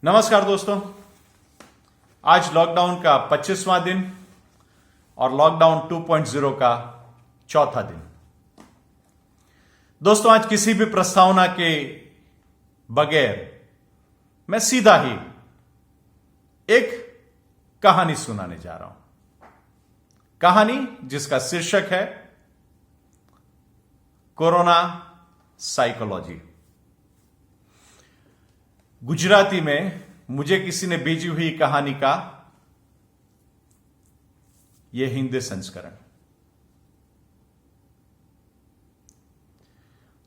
नमस्कार दोस्तों, आज लॉकडाउन का 25वां दिन और लॉकडाउन 2.0 का चौथा दिन। दोस्तों, आज किसी भी प्रस्तावना के बगैर मैं सीधा ही एक कहानी सुनाने जा रहा हूं। कहानी जिसका शीर्षक है कोरोना साइकोलॉजी। गुजराती में मुझे किसी ने भेजी हुई कहानी का यह हिंदी संस्करण।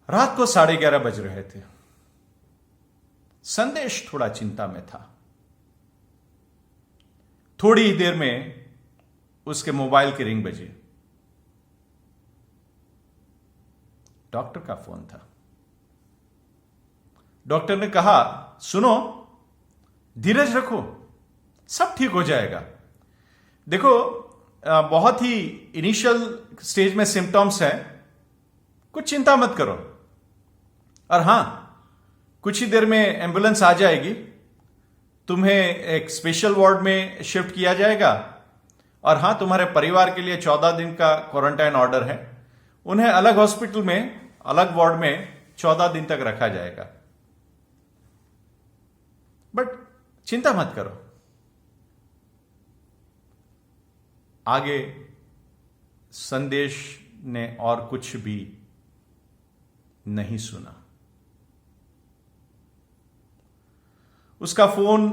रात को 11:30 बज रहे थे। संदेश थोड़ा चिंता में था। थोड़ी ही देर में उसके मोबाइल की रिंग बजी। डॉक्टर का फोन था। डॉक्टर ने कहा, सुनो, धीरज रखो, सब ठीक हो जाएगा। देखो, बहुत ही इनिशियल स्टेज में सिम्टम्स हैं, कुछ चिंता मत करो। और हां, कुछ ही देर में एम्बुलेंस आ जाएगी, तुम्हें एक स्पेशल वार्ड में शिफ्ट किया जाएगा। और हां, तुम्हारे परिवार के लिए 14 दिन का क्वारंटाइन ऑर्डर है। उन्हें अलग हॉस्पिटल में, अलग वार्ड में 14 दिन तक रखा जाएगा। बट चिंता मत करो। आगे संदेश ने और कुछ भी नहीं सुना। उसका फोन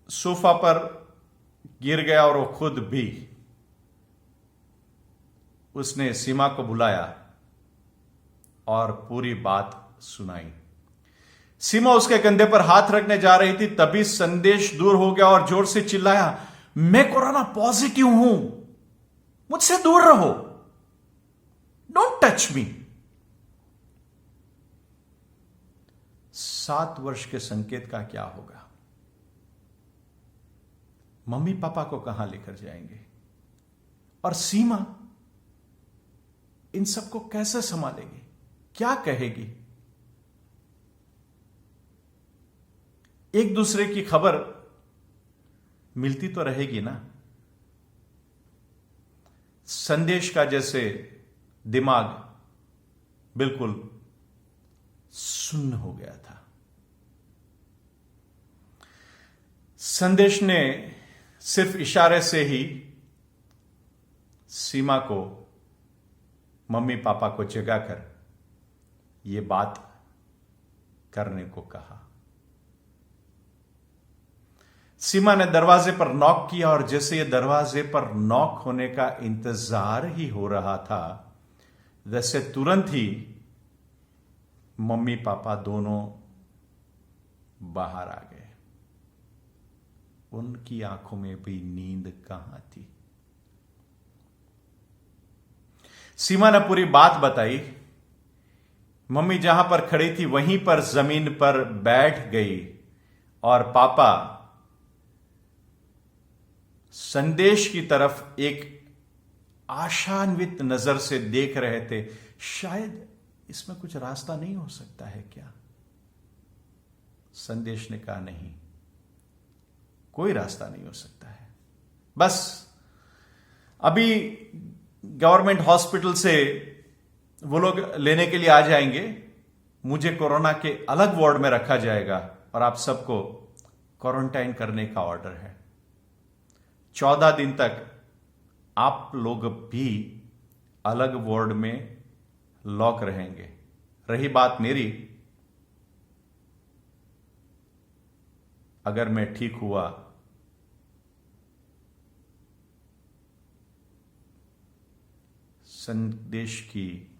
सोफा पर गिर गया और वो खुद भी। उसने सीमा को बुलाया और पूरी बात सुनाई। सीमा उसके कंधे पर हाथ रखने जा रही थी, तभी संदेश दूर हो गया और जोर से चिल्लाया, मैं कोरोना पॉजिटिव हूं, मुझसे दूर रहो, डोंट टच मी। 7 वर्ष के संकेत का क्या होगा? मम्मी पापा को कहां लेकर जाएंगे? और सीमा इन सबको कैसे संभालेगी? क्या कहेगी? एक दूसरे की खबर मिलती तो रहेगी ना। संदेश का जैसे दिमाग बिल्कुल सुन्न हो गया था। संदेश ने सिर्फ इशारे से ही सीमा को, मम्मी पापा को जगाकर यह बात करने को कहा। सीमा ने दरवाजे पर नॉक किया और जैसे यह दरवाजे पर नॉक होने का इंतजार ही हो रहा था, वैसे तुरंत ही मम्मी पापा दोनों बाहर आ गए। उनकी आंखों में भी नींद कहां थी। सीमा ने पूरी बात बताई। मम्मी जहां पर खड़ी थी वहीं पर जमीन पर बैठ गई और पापा संदेश की तरफ एक आशान्वित नजर से देख रहे थे। शायद इसमें कुछ रास्ता नहीं हो सकता है क्या? संदेश ने कहा, नहीं, कोई रास्ता नहीं हो सकता है। बस अभी गवर्नमेंट हॉस्पिटल से वो लोग लेने के लिए आ जाएंगे। मुझे कोरोना के अलग वार्ड में रखा जाएगा और आप सबको क्वारंटाइन करने का ऑर्डर है। 14 दिन तक आप लोग भी अलग वार्ड में लॉक रहेंगे। रही बात मेरी, अगर मैं ठीक हुआ संदेश की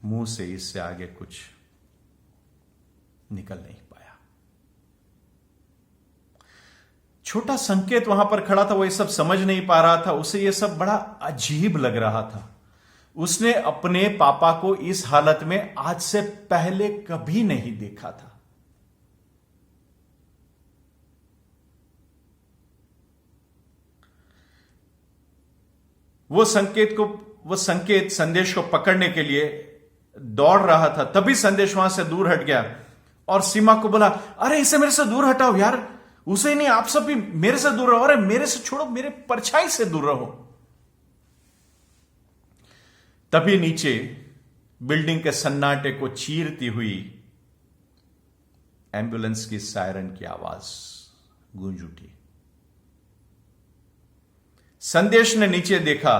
मुंह से इससे आगे कुछ निकल नहीं पाया। छोटा संकेत वहां पर खड़ा था, वो ये सब समझ नहीं पा रहा था। उसे ये सब बड़ा अजीब लग रहा था। उसने अपने पापा को इस हालत में आज से पहले कभी नहीं देखा था। वो संकेत संदेश को पकड़ने के लिए दौड़ रहा था। तभी संदेश वहां से दूर हट गया और सीमा को बोला, अरे इसे मेरे से दूर हटाओ यार, उसे नहीं, आप सब भी मेरे से दूर रहो, अरे मेरे से छोड़ो, मेरे परछाई से दूर रहो। तभी नीचे बिल्डिंग के सन्नाटे को चीरती हुई एम्बुलेंस की सायरन की आवाज गूंज उठी। संदेश ने नीचे देखा,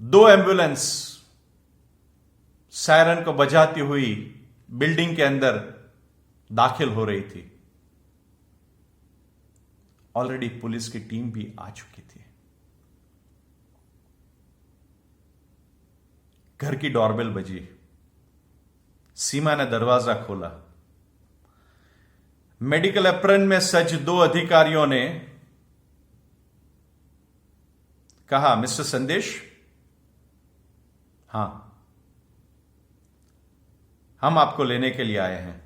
2 एम्बुलेंस सायरन को बजाती हुई बिल्डिंग के अंदर दाखिल हो रही थी। ऑलरेडी पुलिस की टीम भी आ चुकी थी। घर की डोरबेल बजी। सीमा ने दरवाजा खोला। मेडिकल एप्रन में सज 2 अधिकारियों ने कहा, मिस्टर संदेश? हां, हम आपको लेने के लिए आए हैं।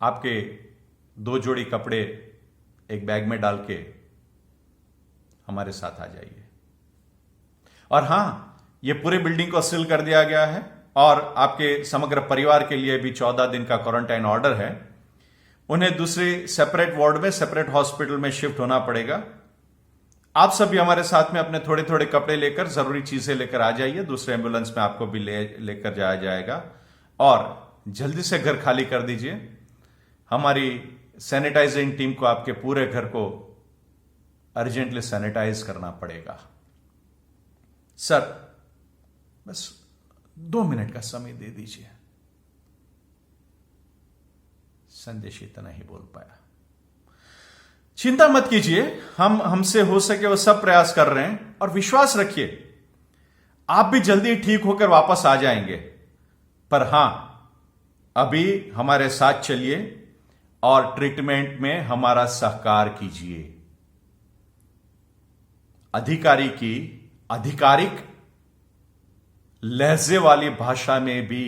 आपके 2 जोड़ी कपड़े एक बैग में डाल के हमारे साथ आ जाइए। और हां, यह पूरे बिल्डिंग को सील कर दिया गया है और आपके समग्र परिवार के लिए भी 14 दिन का क्वारंटाइन ऑर्डर है। उन्हें दूसरे सेपरेट वार्ड में, सेपरेट हॉस्पिटल में शिफ्ट होना पड़ेगा। आप सभी हमारे साथ में अपने थोड़े थोड़े कपड़े लेकर, जरूरी चीजें लेकर आ जाइए। दूसरे एम्बुलेंस में आपको भी लेकर जाया जाएगा और जल्दी से घर खाली कर दीजिए। हमारी सैनिटाइजिंग टीम को आपके पूरे घर को अर्जेंटली सैनिटाइज करना पड़ेगा। सर, बस 2 मिनट का समय दे दीजिए। संदेश इतना ही बोल पाया। चिंता मत कीजिए, हमसे हो सके वो सब प्रयास कर रहे हैं और विश्वास रखिए, आप भी जल्दी ठीक होकर वापस आ जाएंगे। पर हां, अभी हमारे साथ चलिए और ट्रीटमेंट में हमारा सहकार कीजिए। अधिकारी की आधिकारिक लहजे वाली भाषा में भी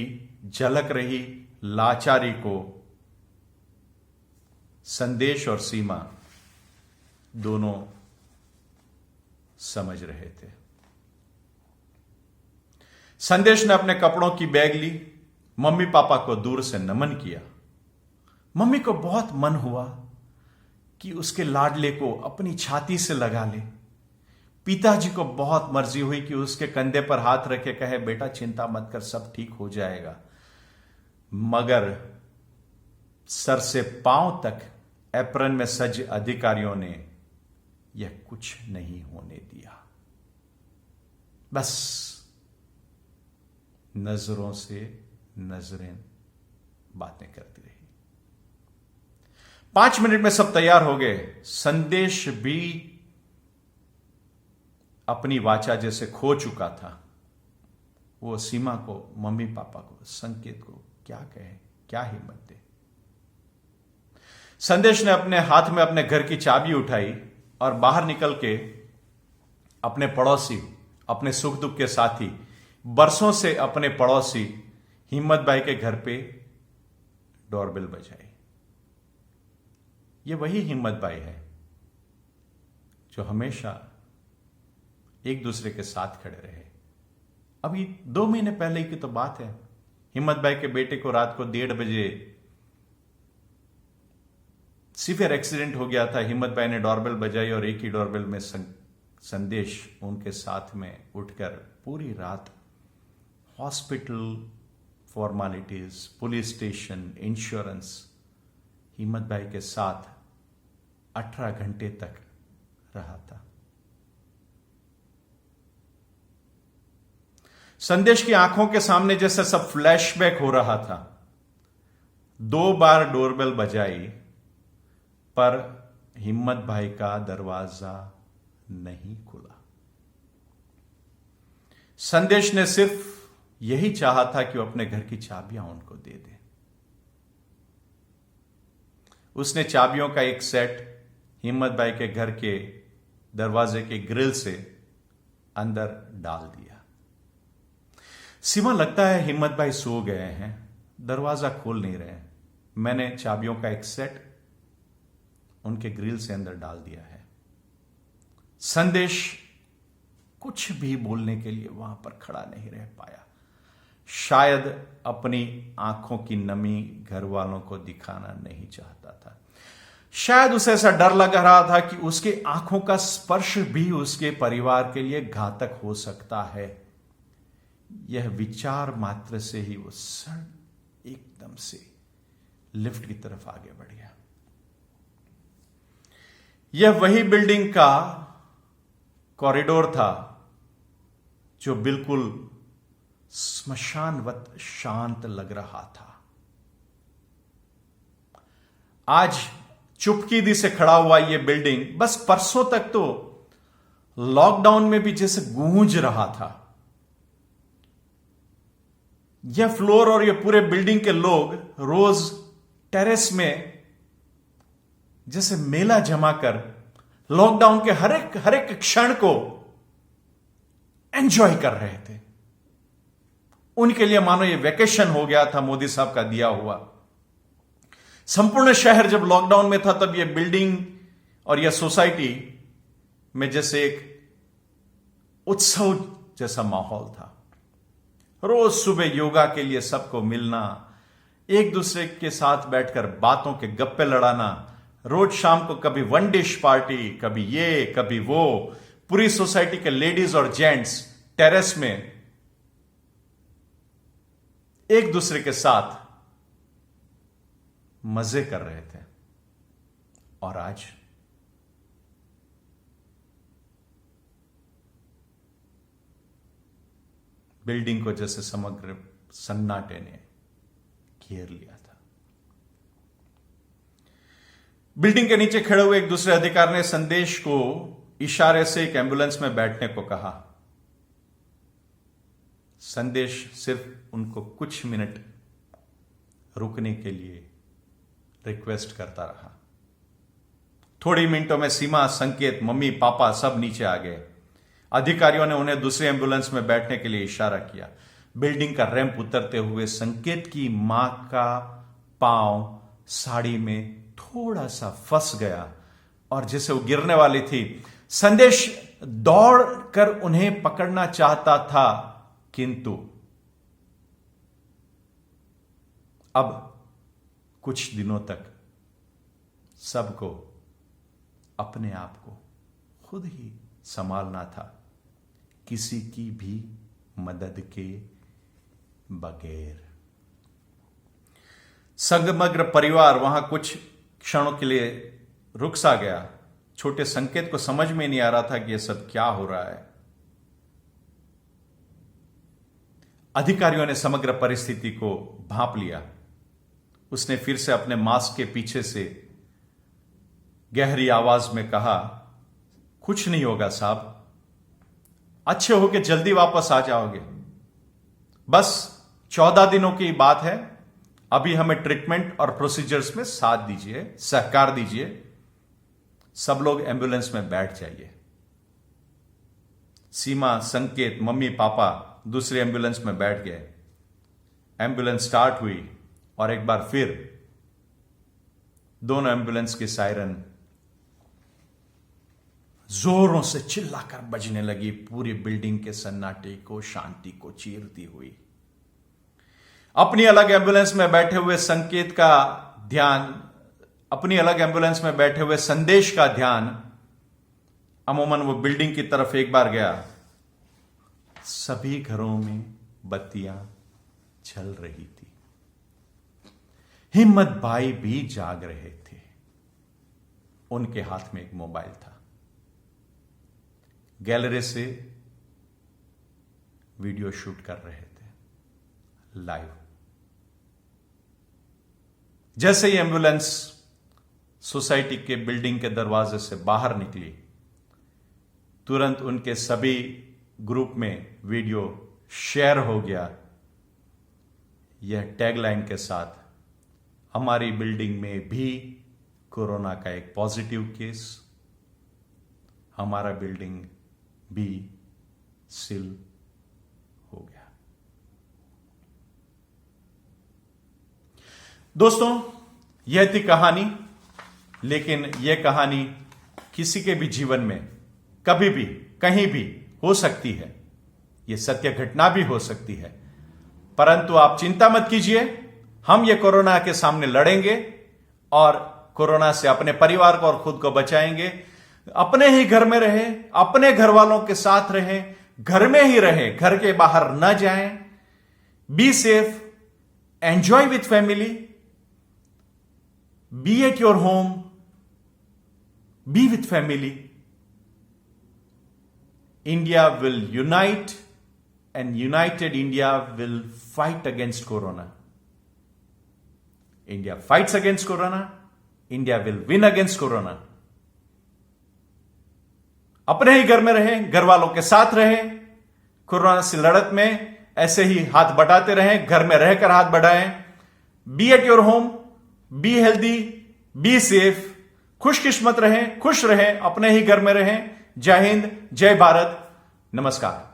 झलक रही लाचारी को संदेश और सीमा दोनों समझ रहे थे। संदेश ने अपने कपड़ों की बैग ली, मम्मी पापा को दूर से नमन किया। मम्मी को बहुत मन हुआ कि उसके लाडले को अपनी छाती से लगा ले। पिताजी को बहुत मर्जी हुई कि उसके कंधे पर हाथ रखे कहे, बेटा चिंता मत कर, सब ठीक हो जाएगा। मगर सर से पांव तक एप्रन में सज अधिकारियों ने यह कुछ नहीं होने दिया। बस नजरों से नजरें बातें करती रही। 5 मिनट में सब तैयार हो गए। संदेश भी अपनी वाचा जैसे खो चुका था। वो सीमा को, मम्मी पापा को, संकेत को क्या कहे, क्या हिम्मत दे। संदेश ने अपने हाथ में अपने घर की चाबी उठाई और बाहर निकल के अपने पड़ोसी, अपने सुख दुख के साथी, बरसों से अपने पड़ोसी हिम्मत भाई के घर पे डोरबेल बजाई। ये वही हिम्मत भाई है जो हमेशा एक दूसरे के साथ खड़े रहे। अभी 2 महीने पहले की तो बात है। हिम्मत भाई के बेटे को रात को 1:30 बजे सीवियर एक्सीडेंट हो गया था। हिम्मत भाई ने डोरबेल बजाई और एक ही डोरबेल में संदेश उनके साथ में उठकर पूरी रात hospital formalities, police station, insurance, हिम्मत भाई के साथ 18 घंटे तक रहा था। संदेश की आंखों के सामने जैसे सब फ्लैशबैक हो रहा था। 2 बार डोरबेल बजाई पर हिम्मत भाई का दरवाजा नहीं खुला। संदेश ने सिर्फ यही चाहा था कि वो अपने घर की चाबियां उनको दे दे। उसने चाबियों का एक सेट हिम्मत भाई के घर के दरवाजे के ग्रिल से अंदर डाल दिया। सीमा, लगता है हिम्मत भाई सो गए हैं, दरवाजा खोल नहीं रहे। मैंने चाबियों का एक सेट उनके ग्रिल से अंदर डाल दिया है। संदेश कुछ भी बोलने के लिए वहां पर खड़ा नहीं रह पाया। शायद अपनी आंखों की नमी घर वालों को दिखाना नहीं चाहता था। शायद उसे ऐसा डर लग रहा था कि उसके आंखों का स्पर्श भी उसके परिवार के लिए घातक हो सकता है। यह विचार मात्र से ही वो सड़ एकदम से लिफ्ट की तरफ आगे बढ़ गया। यह वही बिल्डिंग का कॉरिडोर था जो बिल्कुल स्मशानवत शांत लग रहा था। आज चुपकीदी से खड़ा हुआ यह बिल्डिंग बस परसों तक तो लॉकडाउन में भी जैसे गूंज रहा था। यह फ्लोर और यह पूरे बिल्डिंग के लोग रोज टेरेस में जैसे मेला जमा कर लॉकडाउन के हर एक क्षण को एंजॉय कर रहे थे। उनके लिए मानो ये वेकेशन हो गया था मोदी साहब का दिया हुआ। संपूर्ण शहर जब लॉकडाउन में था तब ये बिल्डिंग और यह सोसाइटी में जैसे एक उत्सव जैसा माहौल था। रोज सुबह योगा के लिए सबको मिलना, एक दूसरे के साथ बैठकर बातों के गप्पे लड़ाना, रोज शाम को कभी वन डिश पार्टी, कभी ये कभी वो, पूरी सोसाइटी के लेडीज और जेंट्स टेरेस में एक दूसरे के साथ मजे कर रहे थे। और आज बिल्डिंग को जैसे समग्र सन्नाटे ने घेर लिया था। बिल्डिंग के नीचे खड़े हुए एक दूसरे अधिकारी ने संदेश को इशारे से एक एम्बुलेंस में बैठने को कहा। संदेश सिर्फ उनको कुछ मिनट रुकने के लिए रिक्वेस्ट करता रहा। थोड़ी मिनटों में सीमा, संकेत, मम्मी, पापा सब नीचे आ गए। अधिकारियों ने उन्हें दूसरी एम्बुलेंस में बैठने के लिए इशारा किया। बिल्डिंग का रैंप उतरते हुए संकेत की मां का पांव साड़ी में थोड़ा सा फंस गया और जैसे वो गिरने वाली थी, संदेश दौड़कर उन्हें पकड़ना चाहता था, किंतु अब कुछ दिनों तक सबको अपने आप को खुद ही संभालना था, किसी की भी मदद के बगैर। समग्र परिवार वहां कुछ क्षणों के लिए रुक सा गया। छोटे संकेत को समझ में नहीं आ रहा था कि यह सब क्या हो रहा है। अधिकारियों ने समग्र परिस्थिति को भांप लिया। उसने फिर से अपने मास्क के पीछे से गहरी आवाज में कहा, कुछ नहीं होगा साहब, अच्छे होके जल्दी वापस आ जाओगे। बस 14 दिनों की बात है। अभी हमें ट्रीटमेंट और प्रोसीजर्स में साथ दीजिए, सहकार दीजिए। सब लोग एम्बुलेंस में बैठ जाइए। सीमा, संकेत, मम्मी, पापा दूसरी एम्बुलेंस में बैठ गए। एम्बुलेंस स्टार्ट हुई और एक बार फिर दोनों एम्बुलेंस की सायरन जोरों से चिल्लाकर बजने लगी, पूरी बिल्डिंग के सन्नाटे को, शांति को चीरती हुई। अपनी अलग एम्बुलेंस में बैठे हुए संकेत का ध्यान, अपनी अलग एम्बुलेंस में बैठे हुए संदेश का ध्यान अमूमन वो बिल्डिंग की तरफ एक बार गया। सभी घरों में बत्तियां जल रही थी। हिम्मत भाई भी जाग रहे थे। उनके हाथ में एक मोबाइल था। गैलरी से वीडियो शूट कर रहे थे लाइव। जैसे ही एम्बुलेंस सोसाइटी के बिल्डिंग के दरवाजे से बाहर निकली, तुरंत उनके सभी ग्रुप में वीडियो शेयर हो गया, यह टैगलाइन के साथ, हमारी बिल्डिंग में भी कोरोना का एक पॉजिटिव केस, हमारा बिल्डिंग भी सील हो गया। दोस्तों, यह थी कहानी, लेकिन यह कहानी किसी के भी जीवन में कभी भी कहीं भी हो सकती है। यह सत्य घटना भी हो सकती है। परंतु आप चिंता मत कीजिए, हम ये कोरोना के सामने लड़ेंगे और कोरोना से अपने परिवार को और खुद को बचाएंगे। अपने ही घर में रहे, अपने घर वालों के साथ रहे, घर में ही रहे, घर के बाहर न जाएं। Be safe, enjoy with family, be at your home, be with family. India will unite and united India will fight against Corona. India fights against Corona. India will win against Corona. अपने ही घर में रहें, घर वालों के साथ रहें, corona से लड़त में ऐसे ही हाथ बढ़ाते रहें, घर में रहकर हाथ बढ़ाएं। Be at your home, be healthy, be safe, खुशकिस्मत रहें, खुश रहें, अपने ही घर में रहें। जय हिंद, जय भारत, नमस्कार।